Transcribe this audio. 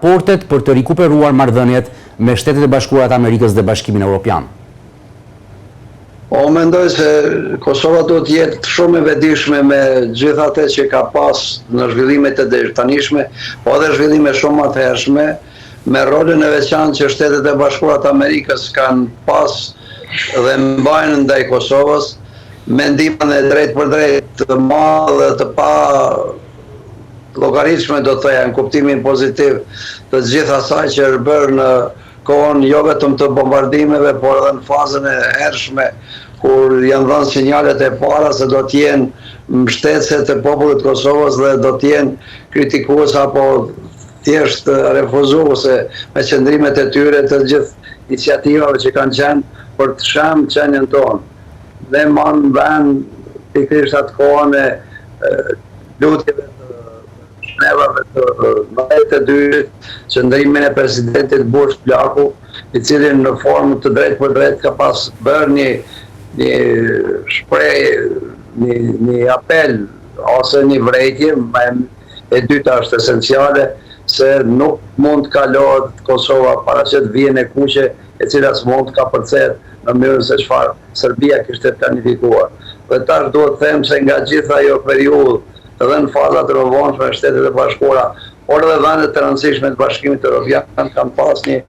raportet për të rikuperuar marrëdhëniet me Shtetet e Bashkuara të Amerikës dhe Bashkimin Evropian? Mendoj se Kosova do të jetë shumë e vetëdijshme me gjithë atë që ka pas në zhvillimet e tanishme, po edhe zhvillime shumë më të hershme, me rolin e veçantë që Shtetet e Bashkuara të Amerikës kanë pas dhe mbajnë ndaj Kosovës, me ndihmën e drejt për drejt të madhe të pa llogaritshme, do të thoya, në kuptimin pozitiv të gjithë asaj që është bërë në kohën jo vetëm të bombardimeve, por edhe në fazën e hershme, kur janë dhënë sinjalet e para se do të jenë mbështetëse të popullit të Kosovës dhe do të jenë kritikues apo thjesht refuzuese me qëndrimet e tyre të gjithë iniciativave që kanë qenë për të shëmbë qenien tonë. Dhe manë vend pikërisht atë kohën e lutjeve të shnevave të mëdhet të dyrit, qëndrimin e presidentit Bush Plaku, i cili në formë të drejt për drejt ka pas bërë një shpreh, një apel ose një vërejtje, e dyta është esenciale, se nuk mund të kalohet Kosova para që të vijën e kuqe, e cila s'mund të ka përcjell në mënyrën se çfarë Serbia kishte planifikuar. Dhe tash duhet të them se nga gjitha ajo periudhë, edhe në fazat e vonshme e Shtetet e Bashkuara, por edhe vendet të rëndësishme të Bashkimit Evropian kanë pas një